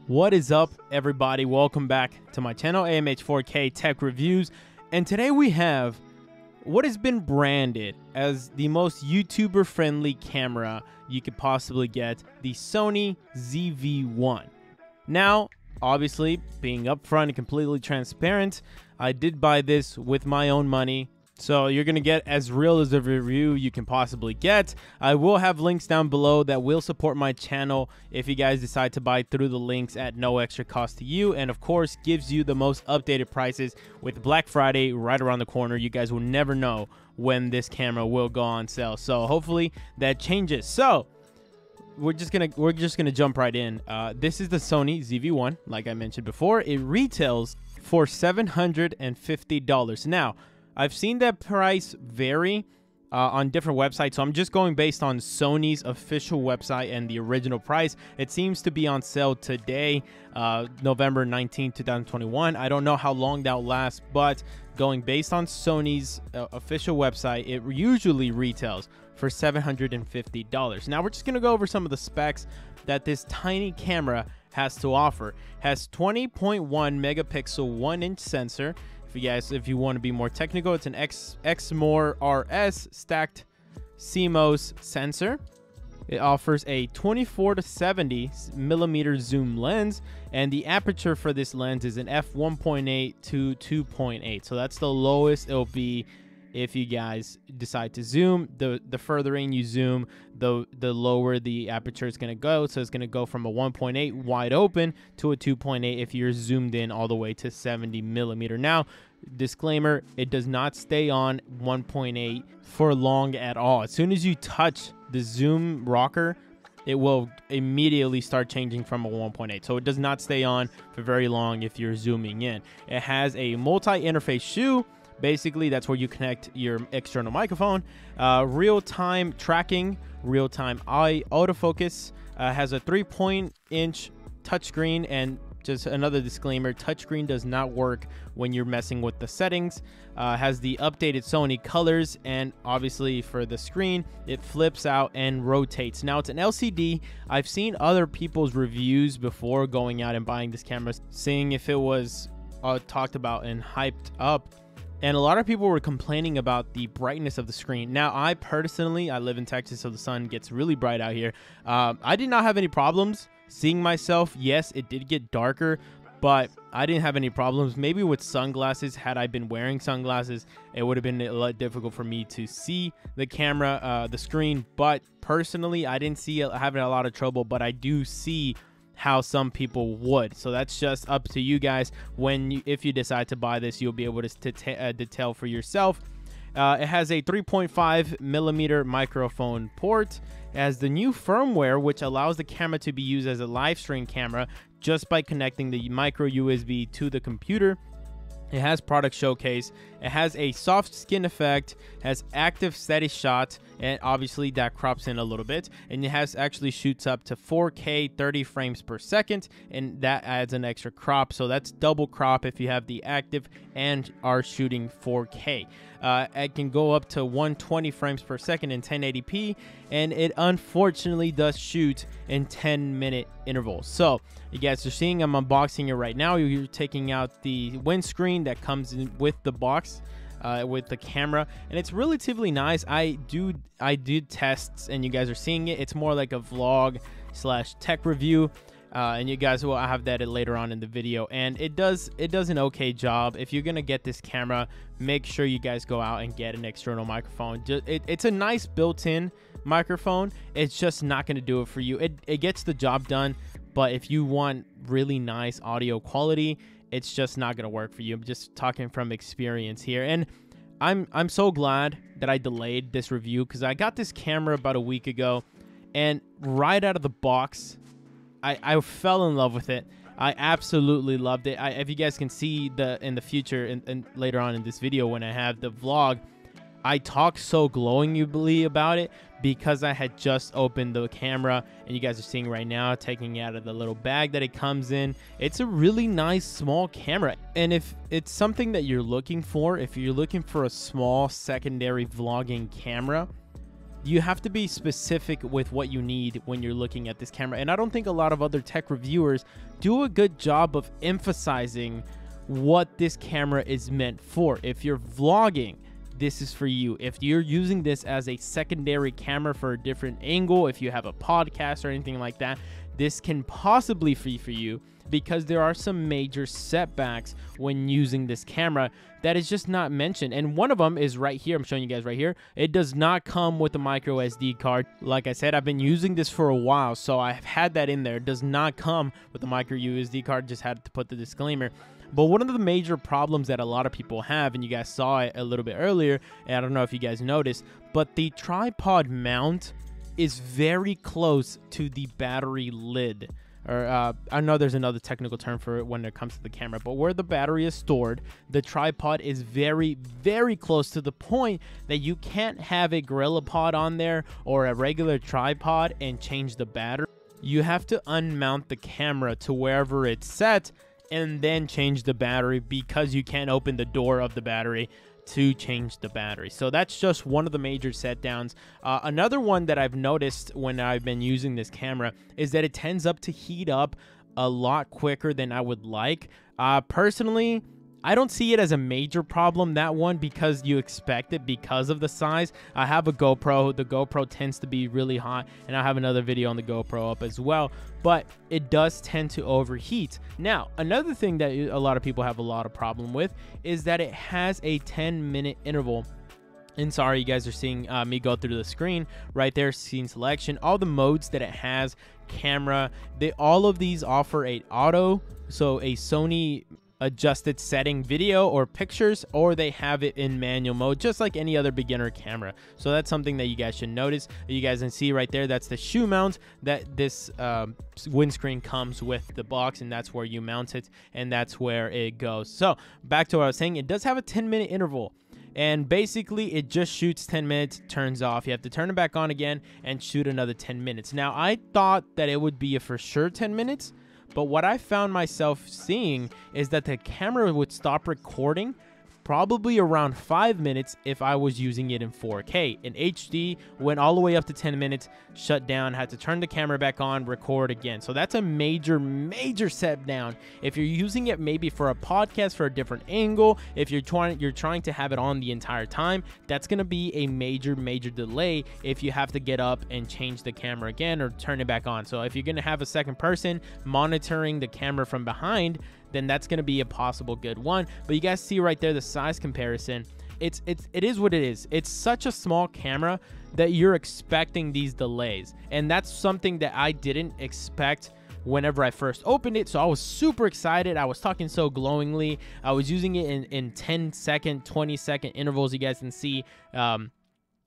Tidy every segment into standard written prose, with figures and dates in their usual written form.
What is up, everybody? Welcome back to my channel, AMH4K Tech Reviews. And today we have what has been branded as the most YouTuber-friendly camera you could possibly get, the Sony ZV-1. Now, obviously, being upfront and completely transparent, I did buy this with my own money. So you're going to get as real as a review you can possibly get. I will have links down below that will support my channel if you guys decide to buy through the links at no extra cost to you. And of course, gives you the most updated prices with Black Friday right around the corner. You guys will never know when this camera will go on sale. So hopefully that changes. So we're just gonna jump right in. This is the Sony ZV-1, like I mentioned before. It retails for $750. Now, I've seen that price vary on different websites, so I'm just going based on Sony's official website and the original price. It seems to be on sale today, November 19, 2021. I don't know how long that'll last, but going based on Sony's official website, it usually retails for $750. Now, we're just going to go over some of the specs that this tiny camera has to offer. Has 20.1 megapixel 1-inch sensor. If you want to be more technical, it's an Exmor RS stacked CMOS sensor. It offers a 24 to 70 millimeter zoom lens, and the aperture for this lens is an f1.8 to 2.8. So that's the lowest it'll be if you guys decide to zoom. The further in you zoom, the lower the aperture is going to go. So it's going to go from a 1.8 wide open to a 2.8 if you're zoomed in all the way to 70 millimeter. Now, disclaimer, it does not stay on 1.8 for long at all. As soon as you touch the zoom rocker, it will immediately start changing from a 1.8. So it does not stay on for very long if you're zooming in. It has a multi-interface shoe. Basically, that's where you connect your external microphone. Real-time tracking, real-time eye autofocus. Has a 3-point-inch touchscreen, and just another disclaimer, touchscreen does not work when you're messing with the settings. Has the updated Sony colors, and obviously for the screen, it flips out and rotates. Now, it's an LCD. I've seen other people's reviews before going out and buying this camera, seeing if it was talked about and hyped up. And a lot of people were complaining about the brightness of the screen. Now, I live in Texas, so the sun gets really bright out here. I did not have any problems seeing myself. Yes, it did get darker, but I didn't have any problems. Maybe with sunglasses, had I been wearing sunglasses, it would have been a lot difficult for me to see the camera, the screen. But personally, I didn't see having a lot of trouble, but I do see how some people would. So that's just up to you guys. If you decide to buy this, you'll be able to tell for yourself. It has a 3.5 millimeter microphone port. It has the new firmware, which allows the camera to be used as a live stream camera just by connecting the micro USB to the computer. It has product showcase. It has a soft skin effect, has active steady shot, and obviously that crops in a little bit. And it actually shoots up to 4K 30 frames per second, and that adds an extra crop. So that's double crop if you have the active and are shooting 4K. It can go up to 120 frames per second in 1080p, and it unfortunately does shoot in 10-minute intervals. So you guys are seeing I'm unboxing it right now. You're taking out the windscreen that comes in with the box, with the camera, and it's relatively nice. I did tests, and you guys are seeing it. It's more like a vlog / tech review. And you guys will have that later on in the video, and it does an okay job. If you're gonna get this camera, make sure you guys go out and get an external microphone. It's a nice built-in microphone. It's just not gonna do it for you. It gets the job done, but if you want really nice audio quality, it's just not gonna work for you. I'm just talking from experience here, and I'm so glad that I delayed this review, because I got this camera about a week ago, and right out of the box, I fell in love with it. I absolutely loved it. If you guys can see in the future and later on in this video when I have the vlog, I talk so glowingly about it because I had just opened the camera, and you guys are seeing right now, taking it out of the little bag that it comes in. It's a really nice small camera, and if it's something that you're looking for, if you're looking for a small secondary vlogging camera, you have to be specific with what you need when you're looking at this camera. And I don't think a lot of other tech reviewers do a good job of emphasizing what this camera is meant for. If you're vlogging, this is for you. If you're using this as a secondary camera for a different angle, if you have a podcast or anything like that, this can possibly be for you, because there are some major setbacks when using this camera that is just not mentioned. And one of them is right here. I'm showing you guys right here. It does not come with a micro SD card. Like I said, I've been using this for a while, so I've had that in there. It does not come with a micro USB card. Just had to put the disclaimer. But one of the major problems that a lot of people have, and you guys saw it a little bit earlier, and I don't know if you guys noticed, but the tripod mount is very close to the battery lid. Or I know there's another technical term for it when it comes to the camera, but where the battery is stored, the tripod is very, very close to the point that you can't have a GorillaPod on there or a regular tripod and change the battery. You have to unmount the camera to wherever it's set and then change the battery, because you can't open the door of the battery to change the battery. So that's just one of the major set downs. Another one that I've noticed when I've been using this camera is that it tends up to heat up a lot quicker than I would like. Personally, I don't see it as a major problem, that one, because you expect it because of the size. I have a GoPro. The GoPro tends to be really hot, and I have another video on the GoPro up as well, but it does tend to overheat. Now, another thing that a lot of people have a lot of problem with is that it has a 10-minute interval. And sorry, you guys are seeing me go through the screen right there, scene selection, all the modes that it has, camera, all of these offer a auto, so a Sony adjusted setting video or pictures, or they have it in manual mode, just like any other beginner camera. So that's something that you guys should notice. You guys can see right there, that's the shoe mount that this windscreen comes with the box, and that's where you mount it, and that's where it goes. So back to what I was saying, it does have a 10-minute interval, and basically it just shoots 10 minutes, turns off. You have to turn it back on again and shoot another 10 minutes. Now, I thought that it would be a for sure 10 minutes, but what I found myself seeing is that the camera would stop recording probably around 5 minutes if I was using it in 4K. In HD, went all the way up to 10 minutes, shut down, had to turn the camera back on, record again. So that's a major, major step down. If you're using it maybe for a podcast, for a different angle, if you're trying to have it on the entire time, that's going to be a major, major delay if you have to get up and change the camera again or turn it back on. So if you're going to have a second person monitoring the camera from behind, then that's going to be a possible good one. But you guys see right there the size comparison. It is what it is. It's such a small camera that you're expecting these delays, and that's something that I didn't expect whenever I first opened it. So I was super excited. I was talking so glowingly. I was using it in 10-second, 20-second intervals. You guys can see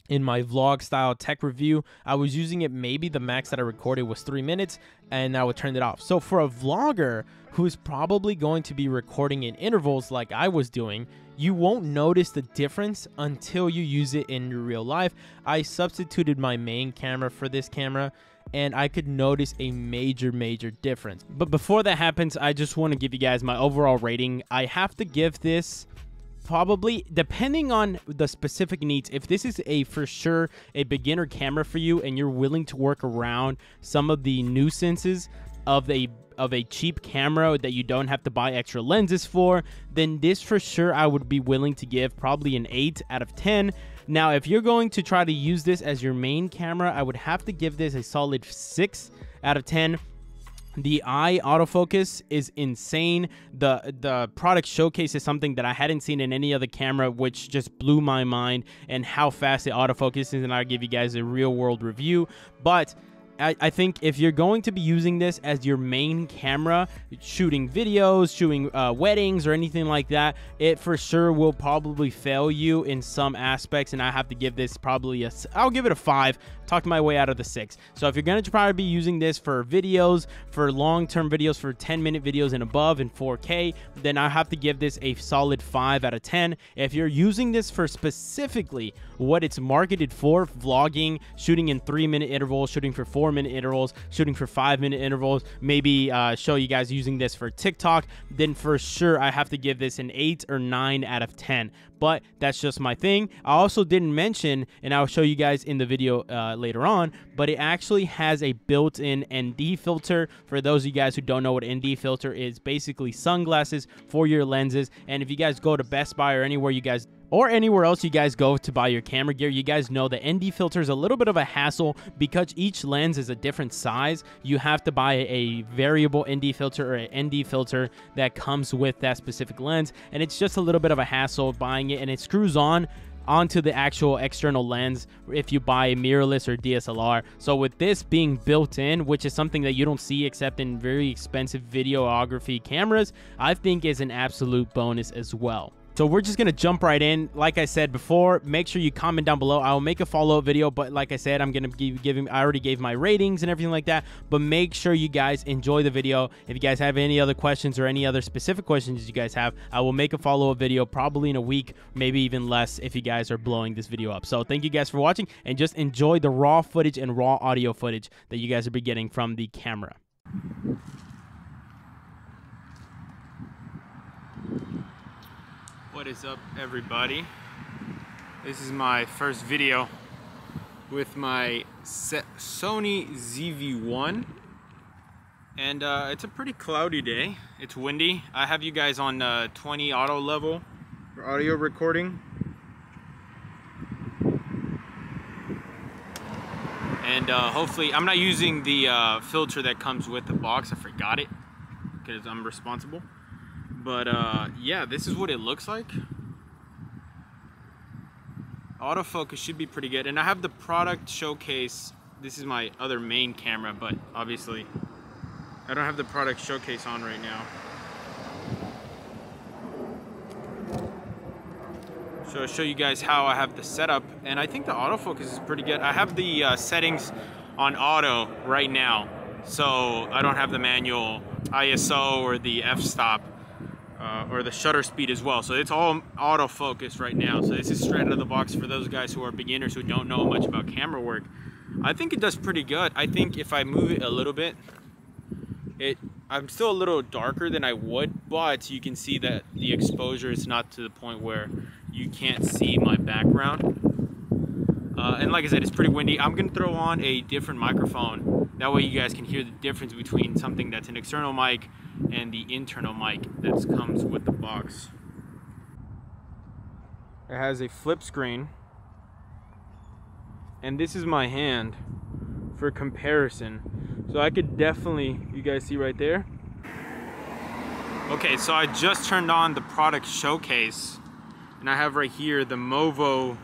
in my vlog style tech review, I was using it, maybe the max that I recorded was 3 minutes, and I would turn it off. So for a vlogger who's probably going to be recording in intervals like I was doing, you won't notice the difference until you use it in your real life. I substituted my main camera for this camera, and I could notice a major, major difference. But before that happens, I just want to give you guys my overall rating. I have to give this probably, depending on the specific needs, if this is for sure a beginner camera for you and you're willing to work around some of the nuisances of a cheap camera that you don't have to buy extra lenses for, then this for sure I would be willing to give probably an 8 out of 10. Now, if you're going to try to use this as your main camera, I would have to give this a solid 6 out of 10. The eye autofocus is insane. The product showcase is something that I hadn't seen in any other camera, which just blew my mind, and how fast it autofocuses, and I'll give you guys a real world review. But I think if you're going to be using this as your main camera, shooting videos, shooting weddings or anything like that, it for sure will probably fail you in some aspects, and I have to give this probably I'll give it a 5. Talked my way out of the 6. So if you're going to probably be using this for videos, for long-term videos, for 10-minute videos and above in 4K, then I have to give this a solid 5 out of 10. If you're using this for specifically what it's marketed for, vlogging, shooting in 3-minute intervals, shooting for 4 4-minute intervals, shooting for 5-minute intervals, maybe show you guys using this for TikTok, then for sure I have to give this an 8 or 9 out of 10. But that's just my thing. I also didn't mention, and I'll show you guys in the video later on, but it actually has a built-in ND filter. For those of you guys who don't know what ND filter is, basically sunglasses for your lenses. And if you guys go to Best Buy or anywhere anywhere else you guys go to buy your camera gear, you guys know the ND filter is a little bit of a hassle because each lens is a different size. You have to buy a variable ND filter or an ND filter that comes with that specific lens, and it's just a little bit of a hassle buying it, and it screws onto the actual external lens if you buy a mirrorless or DSLR. So with this being built in, which is something that you don't see except in very expensive videography cameras, I think is an absolute bonus as well. So we're just going to jump right in. Like I said before, make sure you comment down below. I will make a follow-up video, but like I said, I'm going to I already gave my ratings and everything like that, but make sure you guys enjoy the video. If you guys have any other questions or any other specific questions you guys have, I will make a follow-up video probably in a week, maybe even less if you guys are blowing this video up. So thank you guys for watching, and just enjoy the raw footage and raw audio footage that you guys will be getting from the camera. What is up, everybody? This is my first video with my Sony ZV-1, and it's a pretty cloudy day. It's windy. I have you guys on 20 auto level for audio recording, and hopefully I'm not using the filter that comes with the box. I forgot it because I'm responsible. But yeah, this is what it looks like. Autofocus should be pretty good, and I have the product showcase. This is my other main camera, but obviously I don't have the product showcase on right now. So I'll show you guys how I have the setup, and I think the autofocus is pretty good. I have the settings on auto right now, so I don't have the manual ISO or the f-stop. Or the shutter speed as well. So it's all autofocus right now. So this is straight out of the box for those guys who are beginners who don't know much about camera work. I think it does pretty good. I think if I move it a little bit, I'm still a little darker than I would, but you can see that the exposure is not to the point where you can't see my background. And like I said, it's pretty windy. I'm gonna throw on a different microphone. That way you guys can hear the difference between something that's an external mic and the internal mic that comes with the box. It has a flip screen, and this is my hand for comparison. So I could definitely, you guys see right there? Okay, so I just turned on the product showcase, and I have right here the Movo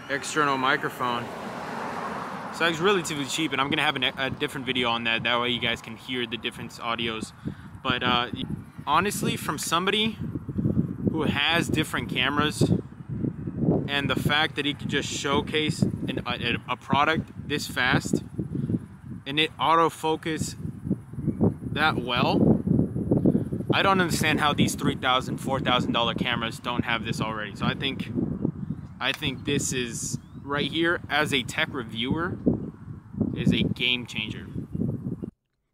external microphone. So it's relatively cheap, and I'm gonna have a different video on that. That way you guys can hear the different audios. But honestly, from somebody who has different cameras, and the fact that he could just showcase a product this fast and it autofocus that well, I don't understand how these $3,000, $4,000 cameras don't have this already. So I think this is right here, as a tech reviewer, is a game changer.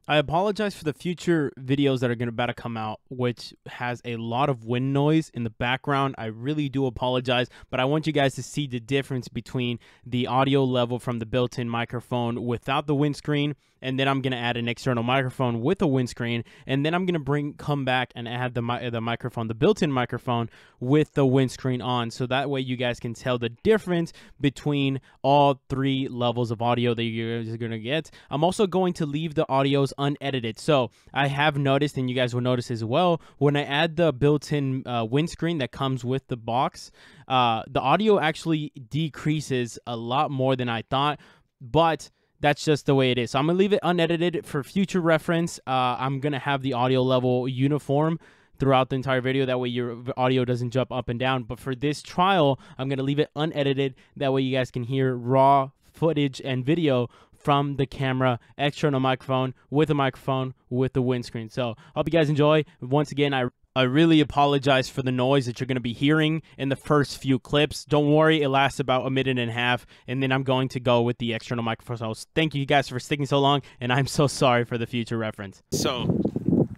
I apologize for the future videos that are about to come out, which has a lot of wind noise in the background. I really do apologize, but I want you guys to see the difference between the audio level from the built-in microphone without the windscreen, and then I'm going to add an external microphone with a windscreen, and then I'm going to come back and add the microphone, the built-in microphone with the windscreen on, so that way you guys can tell the difference between all three levels of audio that you guys are going to get. I'm also going to leave the audios unedited. So I have noticed, and you guys will notice as well, when I add the built-in windscreen that comes with the box, the audio actually decreases a lot more than I thought, but that's just the way it is. So I'm gonna leave it unedited for future reference. I'm gonna have the audio level uniform throughout the entire video. That way your audio doesn't jump up and down. But for this trial, I'm gonna leave it unedited. That way you guys can hear raw footage and video from the camera, external microphone with the windscreen. So hope you guys enjoy. Once again, I really apologize for the noise that you're going to be hearing in the first few clips. Don't worry, it lasts about a minute and a half, and then I'm going to go with the external microphone. So thank you guys for sticking so long, and I'm so sorry for the future reference. So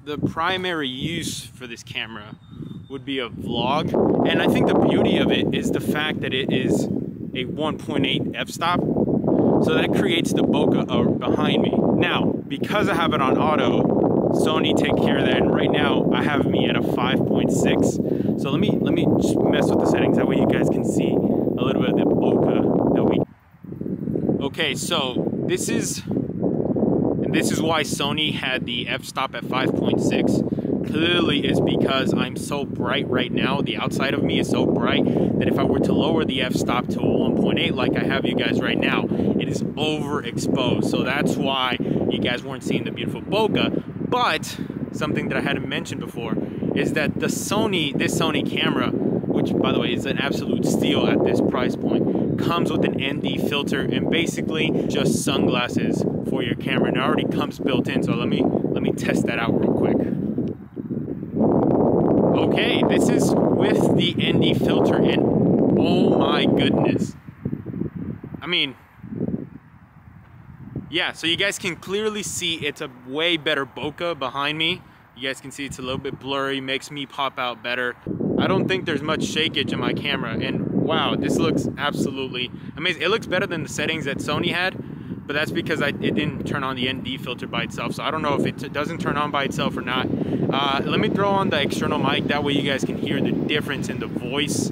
the primary use for this camera would be a vlog, and I think the beauty of it is the fact that it is a 1.8 f-stop, so that creates the bokeh behind me. Now, because I have it on auto, Sony take care of that, and right now I have me at a 5.6. So let me just mess with the settings, that way you guys can see a little bit of the bokeh that we. Okay, so this is why Sony had the f-stop at 5.6. Clearly is because I'm so bright right now. The outside of me is so bright that if I were to lower the f-stop to a 1.8 like I have you guys right now, it is overexposed. So that's why you guys weren't seeing the beautiful bokeh. But something that I hadn't mentioned before is that this Sony camera, which by the way is an absolute steal at this price point, comes with an ND filter and basically just sunglasses for your camera, and it already comes built in. So let me test that out real quick. Okay, this is with the ND filter, and oh my goodness. I mean, yeah, so you guys can clearly see it's a way better bokeh behind me. You guys can see it's a little bit blurry, makes me pop out better. I don't think there's much shakeage in my camera, and wow, this looks absolutely amazing. It looks better than the settings that Sony had, but that's because it didn't turn on the ND filter by itself, so I don't know if it doesn't turn on by itself or not. Let me throw on the external mic, that way you guys can hear the difference in the voice.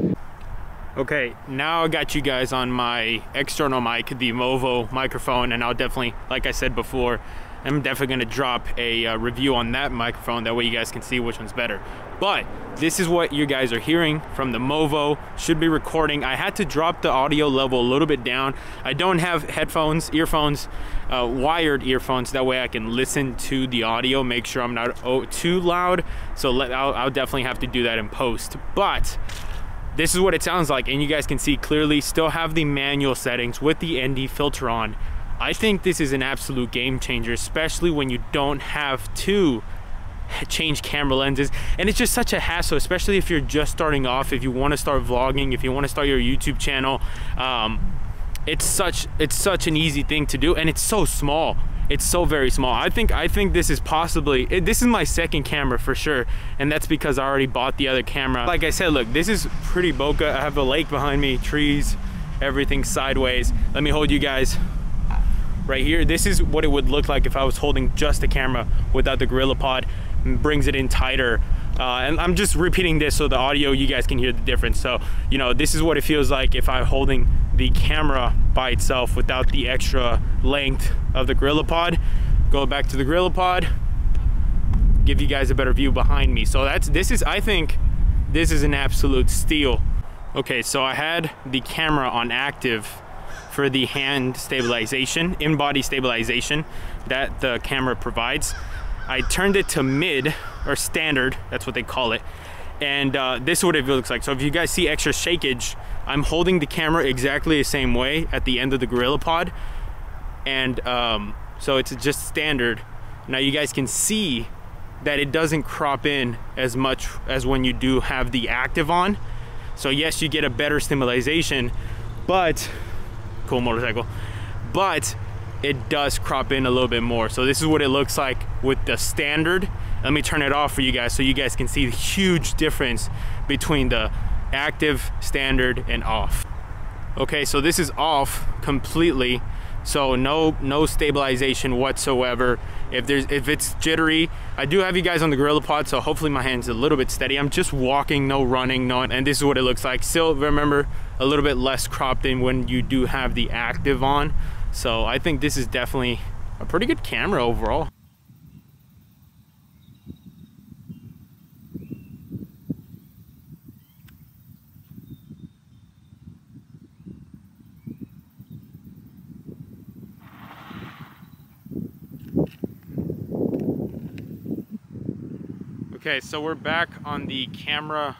Okay, now I got you guys on my external mic, the Movo microphone, and I'll definitely, like I said before, I'm definitely gonna drop a review on that microphone, that way you guys can see which one's better. But this is what you guys are hearing from the Movo. Should be recording. I had to drop the audio level a little bit down. I don't have earphones, wired earphones, that way I can listen to the audio, make sure I'm not too loud. So I'll definitely have to do that in post. But this is what it sounds like, and you guys can see clearly, still have the manual settings with the ND filter on. I think this is an absolute game changer, especially when you don't have to change camera lenses, and it's just such a hassle, especially if you're just starting off, if you want to start vlogging, if you want to start your YouTube channel. It's such an easy thing to do, and it's so small. It's so very small. I think this is possibly, this is my second camera for sure, and that's because I already bought the other camera. Like I said, look, this is pretty bokeh. I have a lake behind me, trees, everything sideways. Let me hold you guys right here. This is what it would look like if I was holding just the camera without the Gorilla Pod. Brings it in tighter. And I'm just repeating this so the audio, you guys can hear the difference. So, you know, this is what it feels like if I'm holding the camera by itself without the extra length of the Gorilla Pod. Go back to the Gorilla Pod, give you guys a better view behind me. So I think this is an absolute steal. Okay, so I had the camera on active for the hand stabilization, in-body stabilization that the camera provides. I turned it to mid, or standard, that's what they call it. And this is what it looks like. So if you guys see extra shakeage, I'm holding the camera exactly the same way at the end of the Gorilla Pod. And so it's just standard. Now you guys can see that it doesn't crop in as much as when you do have the active on. So yes, you get a better stabilization, but, cool motorcycle, but it does crop in a little bit more. So this is what it looks like with the standard. Let me turn it off for you guys so you guys can see the huge difference between the active, standard, and off. Okay, so this is off completely. So no stabilization whatsoever. If it's jittery, I do have you guys on the Gorilla Pod, so hopefully my hand's a little bit steady. I'm just walking, no running, and this is what it looks like. Still, remember, a little bit less cropped in when you do have the active on. So I think this is definitely a pretty good camera overall. Okay, so we're back on the camera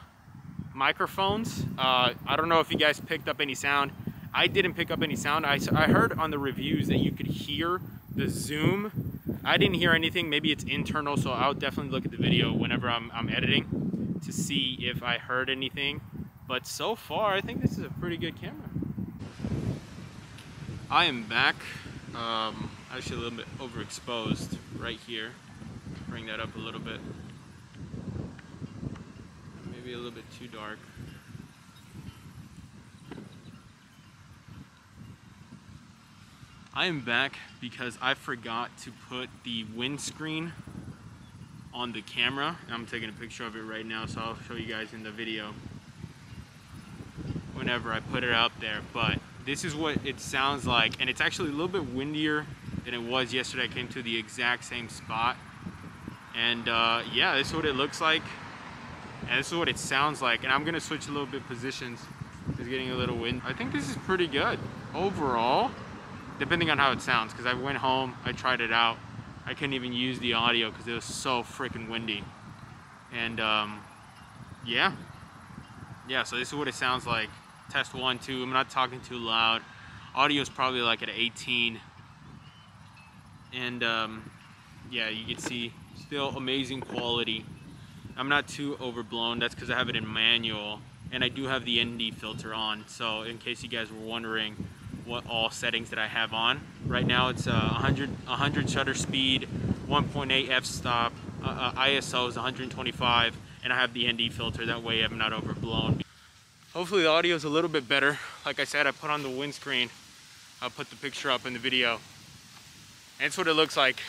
microphones. I don't know if you guys picked up any sound. I didn't pick up any sound. I heard on the reviews that you could hear the zoom. I didn't hear anything. Maybe it's internal, so I'll definitely look at the video whenever I'm editing. to see if I heard anything. But so far, I think this is a pretty good camera. I am back. Actually a little bit overexposed right here. Bring that up a little bit. Maybe a little bit too dark. I am back because I forgot to put the windscreen on the camera. I'm taking a picture of it right now, so I'll show you guys in the video whenever I put it out there. But this is what it sounds like, and it's actually a little bit windier than it was yesterday. I came to the exact same spot, and yeah, this is what it looks like, and this is what it sounds like. And I'm gonna switch a little bit positions. It's getting a little wind. I think this is pretty good overall, depending on how it sounds, because I went home, I tried it out. I couldn't even use the audio because it was so freaking windy. And yeah, so this is what it sounds like. Test 1, 2. I'm not talking too loud. Audio is probably like at 18. And yeah, you can see still amazing quality. I'm not too overblown. That's because I have it in manual, and I do have the ND filter on. So in case you guys were wondering what all settings that I have on, right now it's 100 shutter speed, 1.8 f-stop, ISO is 125, and I have the ND filter. That way I'm not overblown. Hopefully the audio is a little bit better. Like I said, I put on the windscreen. I'll put the picture up in the video. And that's what it looks like.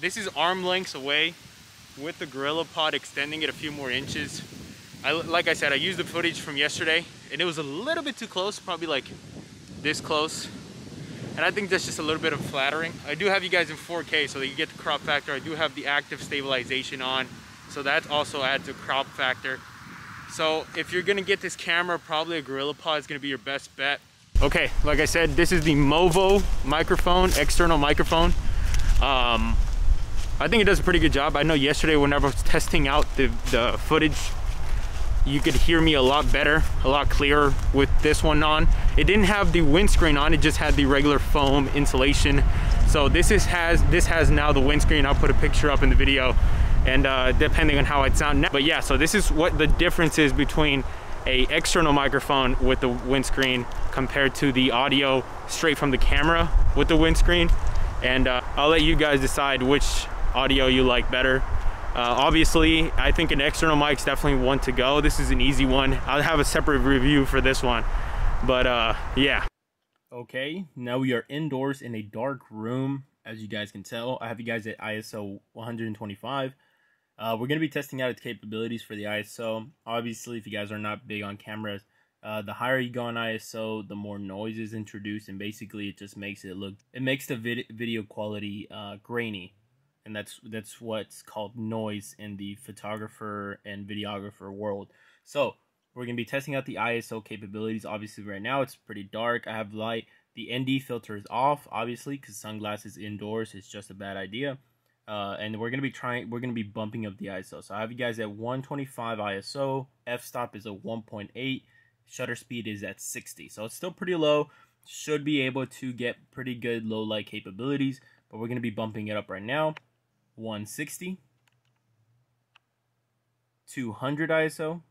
This is arm lengths away with the Gorilla Pod extending it a few more inches. Like I said, I used the footage from yesterday, and it was a little bit too close, probably like this close. And I think that's just a little bit of flattering. I do have you guys in 4K, so that you get the crop factor. I do have the active stabilization on, so that also adds a crop factor. So if you're gonna get this camera, probably a Gorilla Pod is gonna be your best bet. Okay, like I said, this is the Movo microphone, external microphone. I think it does a pretty good job. I know yesterday whenever I was testing out the footage, you could hear me a lot better, a lot clearer with this one on. It didn't have the windscreen on, it just had the regular foam insulation. So this has now the windscreen. I'll put a picture up in the video, and depending on how it sounds now. But yeah, so this is what the difference is between a external microphone with the windscreen compared to the audio straight from the camera with the windscreen. And I'll let you guys decide which audio you like better. Obviously, I think an external mic's definitely one to go. This is an easy one. I'll have a separate review for this one, but yeah. Okay, now we are indoors in a dark room. As you guys can tell, I have you guys at ISO 125. We're going to be testing out its capabilities for the ISO. Obviously, if you guys are not big on cameras, the higher you go on ISO, the more noise is introduced, and basically it just makes it look, it makes the video quality grainy. And that's what's called noise in the photographer and videographer world. So we're going to be testing out the ISO capabilities. Obviously right now it's pretty dark. I have light. The ND filter is off, obviously, because sunglasses indoors is just a bad idea. And we're going to be bumping up the ISO. So I have you guys at 125 ISO. F-stop is a 1.8. Shutter speed is at 60. So it's still pretty low. Should be able to get pretty good low light capabilities, but we're going to be bumping it up right now. 160, 200 ISO,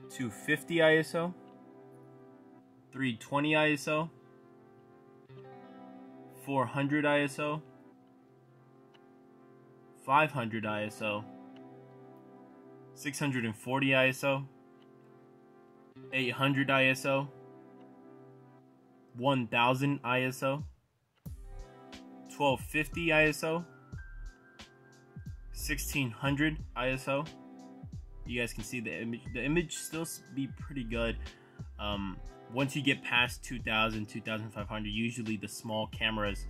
250 ISO, 320 ISO, 400 ISO, 500 ISO, 640 ISO, 800 ISO, 1000 ISO, 1250 ISO, 1600 ISO. You guys can see the image. The image still be pretty good. Once you get past 2000, 2500, usually the small cameras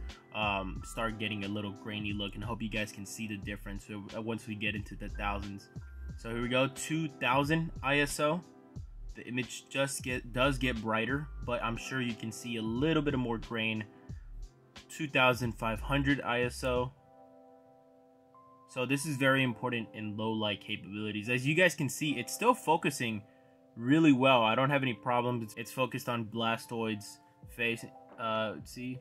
start getting a little grainy look, and I hope you guys can see the difference once we get into the thousands. So here we go, 2000 ISO. The image just does get brighter, but I'm sure you can see a little bit of more grain. 2500 ISO. So this is very important in low light capabilities. As you guys can see, it's still focusing really well. I don't have any problems. It's focused on Blastoid's face. Let's see,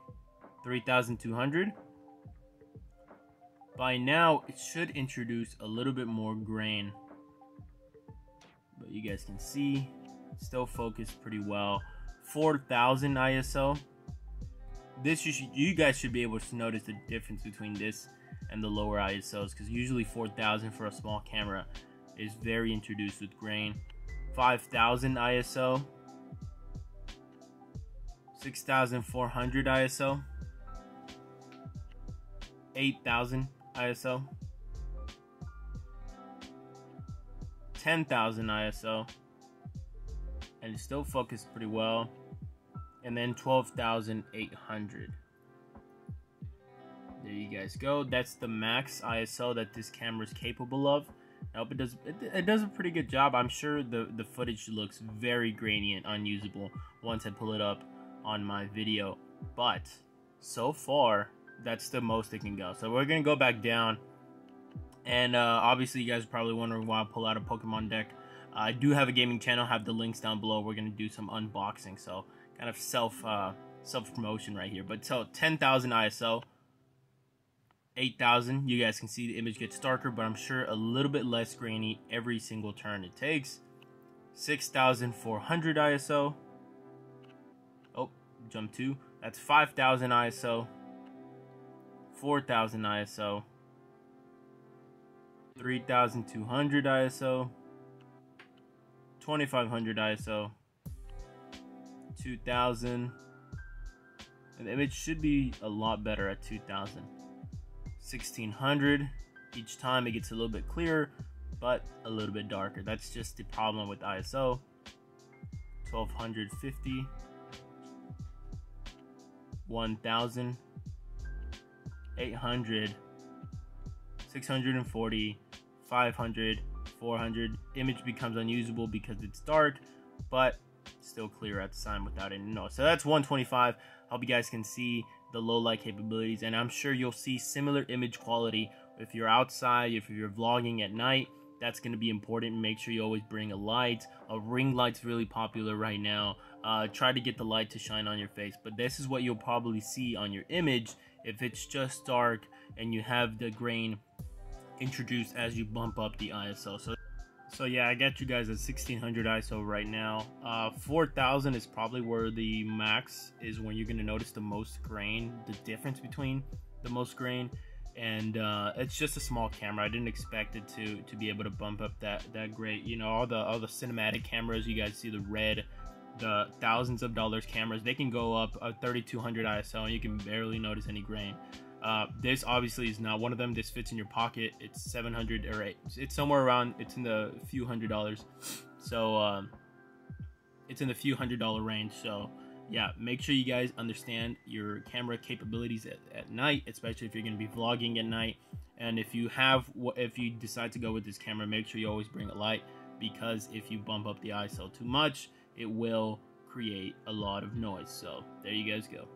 3200. By now, it should introduce a little bit more grain. you guys can see, still focused pretty well. 4000 ISO. This you guys should be able to notice the difference between this and the lower ISOs, because usually 4000 for a small camera is very introduced with grain. 5000 ISO, 6400 ISO, 8000 ISO, 10,000 ISO, and it's still focused pretty well. And then 12,800. There you guys go. That's the max ISO that this camera is capable of. I hope it does a pretty good job. I'm sure the footage looks very grainy and unusable once I pull it up on my video, but so far that's the most it can go. So we're gonna go back down, and obviously you guys are probably wondering why I pull out a Pokemon deck. I do have a gaming channel, have the links down below. We're gonna do some unboxing, so kind of self promotion right here. But so 10,000 ISO, 8,000, you guys can see the image gets darker, but I'm sure a little bit less grainy every single turn it takes. 6,400 ISO. Oh, jump 2. That's 5,000 ISO. 4,000 ISO. 3,200 ISO. 2,500 ISO. 2,000. And the image should be a lot better at 2,000. 1,600. Each time it gets a little bit clearer, but a little bit darker. That's just the problem with ISO. 1,250. 1,000. 800. 640. 500. 400. Image becomes unusable because it's dark, but still clear at the time without any noise. So that's 125. Hope you guys can see the low light capabilities, and I'm sure you'll see similar image quality if you're outside, if you're vlogging at night. That's going to be important. Make sure you always bring a light. A ring light's really popular right now. Try to get the light to shine on your face, but this is what you'll probably see on your image if it's just dark and you have the grain introduced as you bump up the ISO. So yeah, I got you guys at 1600 ISO right now. 4000 is probably where the max is, when you're going to notice the most grain, the difference between the most grain. And it's just a small camera. I didn't expect it to be able to bump up that great. You know, all the cinematic cameras, you guys see the red, the thousands of dollars cameras, they can go up a 3200 ISO and you can barely notice any grain. This obviously is not one of them. This fits in your pocket. It's 700 or 8. It's somewhere around, it's in the few $100s. So it's in the few $100 range. So yeah, make sure you guys understand your camera capabilities at night, especially if you're going to be vlogging at night. And if you decide to go with this camera, make sure you always bring a light, because if you bump up the ISO too much, it will create a lot of noise. So there you guys go.